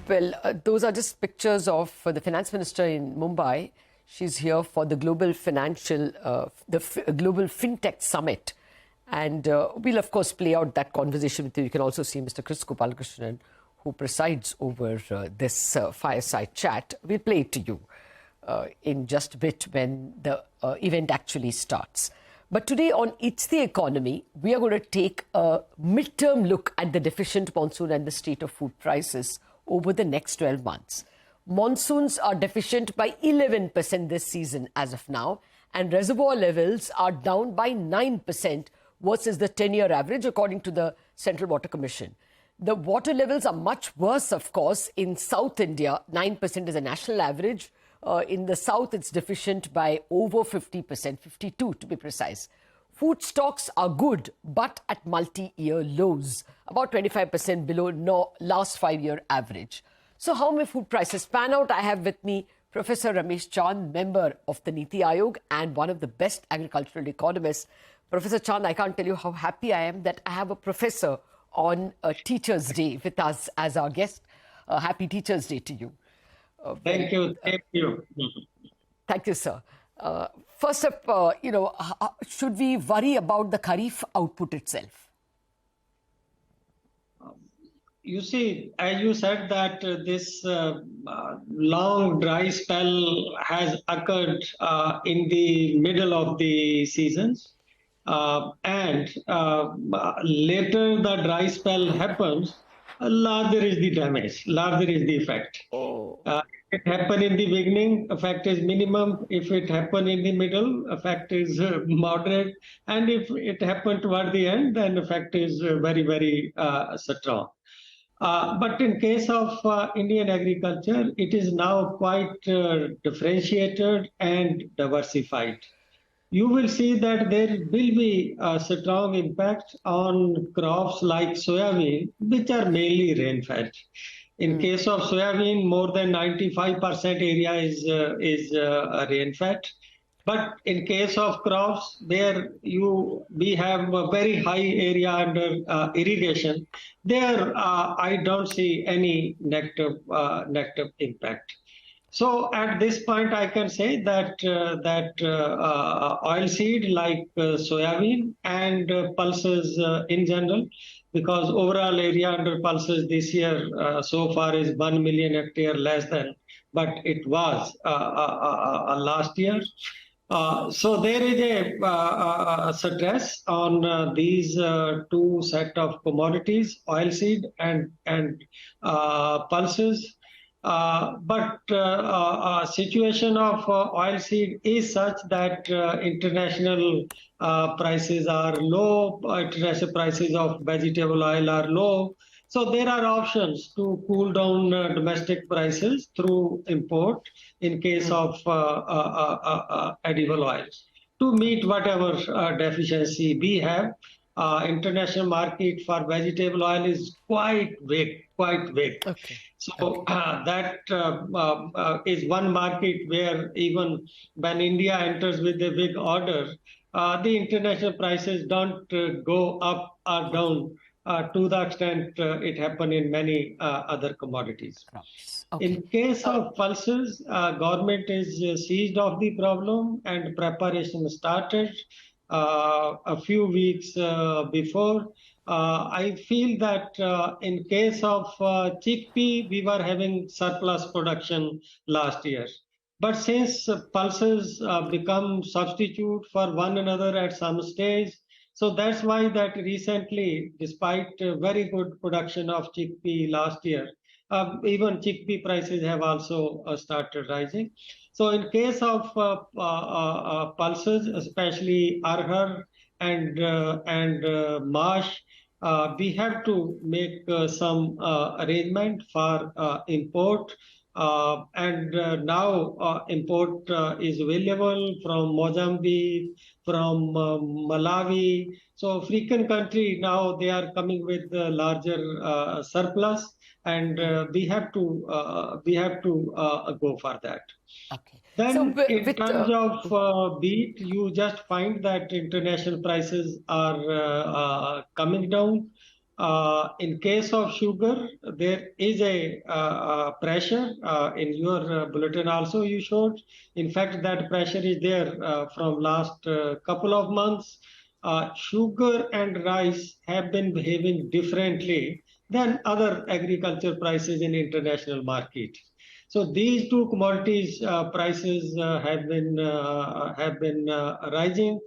Well, those are just pictures of the finance minister in Mumbai. She's here for the global global fintech summit. And we'll, of course, play out that conversation with you. You can also see Mr. Chris Gopalakrishnan, who presides over this fireside chat. We'll play it to you in just a bit when the event actually starts. But today on It's the Economy, we are going to take a midterm look at the deficient monsoon and the state of food prices over the next 12 months. Monsoons are deficient by 11% this season as of now, and reservoir levels are down by 9% versus the 10-year average, according to the Central Water Commission. The water levels are much worse, of course, in South India. 9% is a national average. In the south, it's deficient by over 50%, 52 to be precise. Food stocks are good, but at multi-year lows, about 25% below last 5-year average. So how may food prices pan out? I have with me Professor Ramesh Chand, member of the NITI Aayog and one of the best agricultural economists. Professor Chand, I can't tell you how happy I am that I have a professor on Teachers' Day with us as our guest. Happy Teachers' Day to you. Thank you. Thank you. Thank you, sir. First up, should we worry about the kharif output itself? You see, as you said that this long dry spell has occurred in the middle of the seasons. And later the dry spell happens, larger is the damage, larger is the effect. If it happened in the beginning, effect is minimum. If it happened in the middle, effect is moderate. And if it happened toward the end, then effect is very, very strong. But in case of Indian agriculture, it is now quite differentiated and diversified. You will see that there will be a strong impact on crops like soyabean, which are mainly rain-fed. In case of soyabean, more than 95% area is rain-fed. But in case of crops where we have a very high area under irrigation, there I don't see any negative impact. So at this point, I can say that oilseed like soyabean and pulses in general, because overall area under pulses this year so far is 1 million hectare less than, but it was last year. So there is a stress on these two set of commodities, oilseed and pulses. But situation of oilseed is such that international prices are low, international prices of vegetable oil are low. So there are options to cool down domestic prices through import in case of edible oils to meet whatever deficiency we have. International market for vegetable oil is quite big. Okay. So that is one market where even when India enters with a big order, the international prices don't go up or down to the extent it happened in many other commodities. Okay. In case of pulses, government is seized of the problem and preparation started a few weeks before. I feel that in case of chickpea, we were having surplus production last year. But since pulses become substitute for one another at some stage, so that's why that recently, despite very good production of chickpea last year, even chickpea prices have also started rising. So in case of pulses, especially arhar and mash, we have to make some arrangement for import. And now import is available from Mozambique, from Malawi. So African country now they are coming with larger surplus, and we have to go for that. Okay. Then so, in terms of wheat, you just find that international prices are coming down. In case of sugar, there is a pressure. In your bulletin also you showed. In fact, that pressure is there from last couple of months. Sugar and rice have been behaving differently than other agriculture prices in international market. So these two commodities prices have been rising,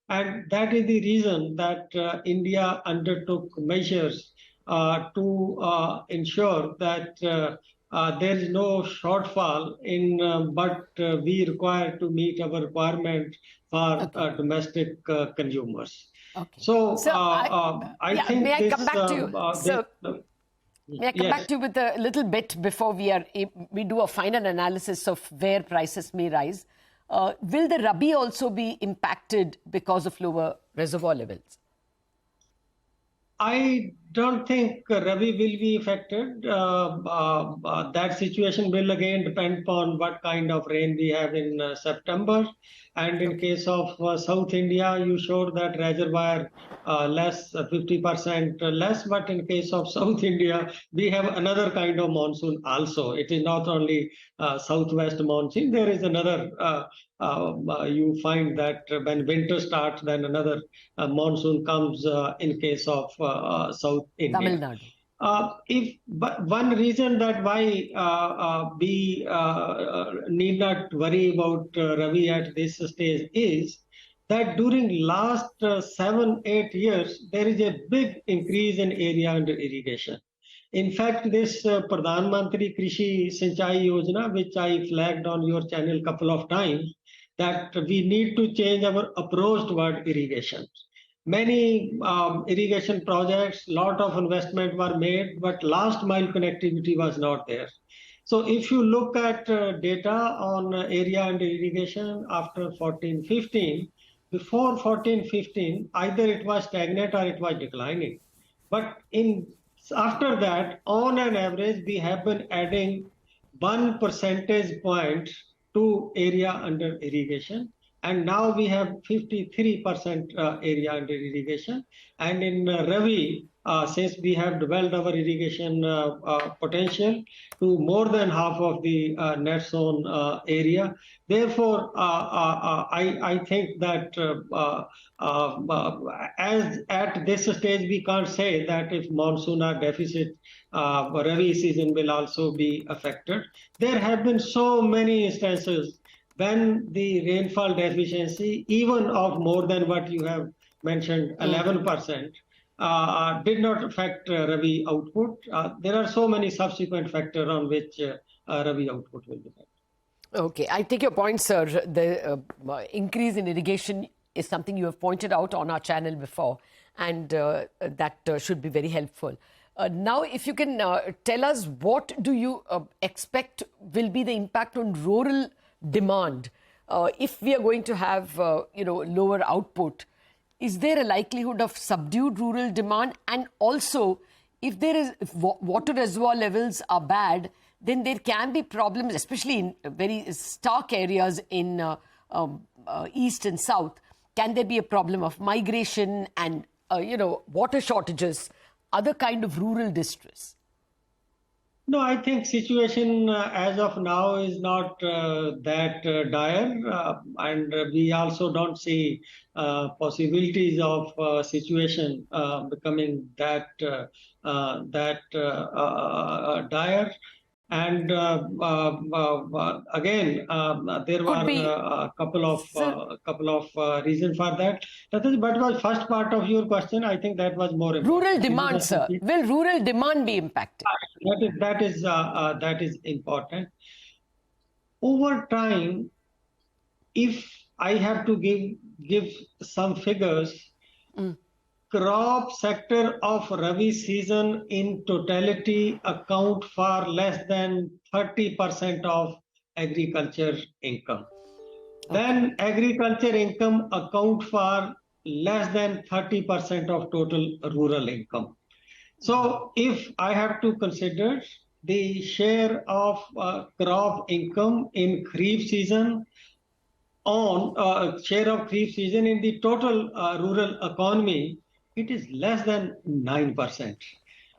and that is the reason that India undertook measures to ensure that there is no shortfall in what we require to meet our requirement for domestic consumers. Okay. So So I yeah, think may I this. come back to you? So, may I come Yes. back to you with a little bit before we do a final analysis of where prices may rise? Will the rabi also be impacted because of lower reservoir levels? I don't think rabi will be affected. That situation will again depend upon what kind of rain we have in September. And in case of South India, you showed that reservoir less, 50% less. But in case of South India, we have another kind of monsoon also. It is not only southwest monsoon. There is another. You find that when winter starts, then another monsoon comes in case of South India. Tamil Nadu. But one reason that why we need not worry about rabi at this stage is that during last 7-8 years, there is a big increase in area under irrigation. In fact, this Pradhan Mantri Krishi Sinchai Yojana, which I flagged on your channel a couple of times, that we need to change our approach toward irrigation. Many irrigation projects, lot of investment were made, but last mile connectivity was not there. So if you look at data on area under irrigation after 14-15, before 14-15, either it was stagnant or it was declining. But after that, on an average, we have been adding 1 percentage point to area under irrigation. And now we have 53% area under irrigation. And in rabi, since we have developed our irrigation potential to more than half of the net zone area, therefore, I think that as at this stage, we can't say that if monsoon or deficit, rabi season will also be affected. There have been so many instances when the rainfall deficiency, even of more than what you have mentioned, 11%, did not affect rabi output. There are so many subsequent factors on which rabi output will depend. Okay, I take your point, sir. The increase in irrigation is something you have pointed out on our channel before, and that should be very helpful. Now, if you can tell us, what do you expect will be the impact on rural demand if we are going to have lower output? Is there a likelihood of subdued rural demand? And also, if water reservoir levels are bad, then there can be problems, especially in very stark areas in east and south. Can there be a problem of migration and water shortages, other kind of rural distress? No, I think situation as of now is not that dire, and we also don't see possibilities of situation becoming that dire. And again, there were a couple of reasons for that. That is, what was first part of your question? I think that was more important. Rural demand, sir. Will rural demand be impacted? That is important. Over time, if I have to give some figures, crop sector of rabi season in totality account for less than 30% of agriculture income. Then agriculture income account for less than 30% of total rural income. So if I have to consider the share of crop income in kharif season share of kharif season in the total rural economy, it is less than 9%.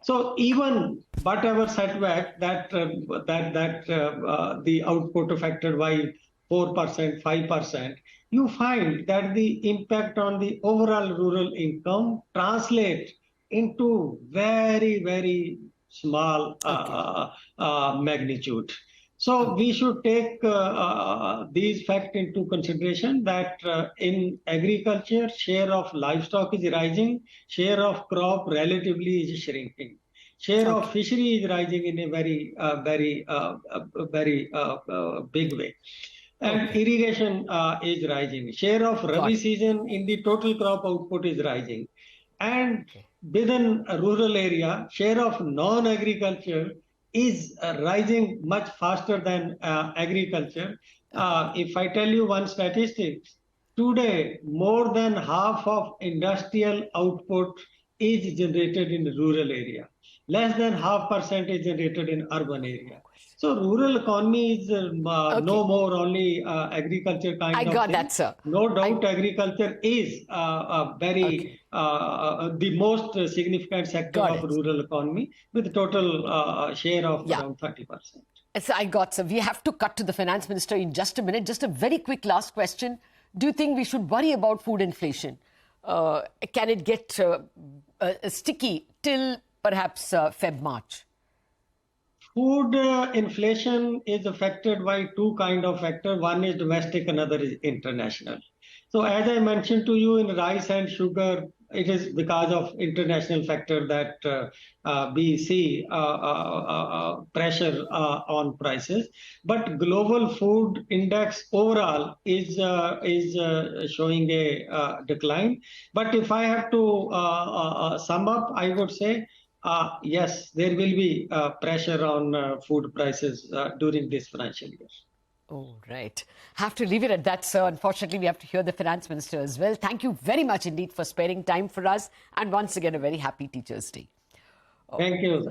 So even whatever setback that the output affected by 4%, 5%, you find that the impact on the overall rural income translate into very, very small magnitude. So we should take these facts into consideration that in agriculture, share of livestock is rising, share of crop relatively is shrinking. Share of fishery is rising in a very big way. And irrigation is rising. Share of rabi season in the total crop output is rising. And within a rural area, share of non-agriculture is rising much faster than agriculture. If I tell you one statistic, today more than half of industrial output is generated in rural area. Less than 0.5% is generated in urban area. So rural economy is no more only agriculture kind of thing. I got that, sir. No doubt agriculture is the most significant sector of rural economy with total share of around 30%. So I got, sir. We have to cut to the finance minister in just a minute. Just a very quick last question. Do you think we should worry about food inflation? Can it get sticky till perhaps Feb, March? Food inflation is affected by two kind of factors. One is domestic, another is international. So as I mentioned to you, in rice and sugar, it is because of international factor that we see pressure on prices. But global food index overall is showing a decline. But if I have to sum up, I would say, yes, there will be pressure on food prices during this financial year. Oh, right. Have to leave it at that, sir. Unfortunately, we have to hear the finance minister as well. Thank you very much indeed for sparing time for us. And once again, a very happy Teachers' Day. Thank you.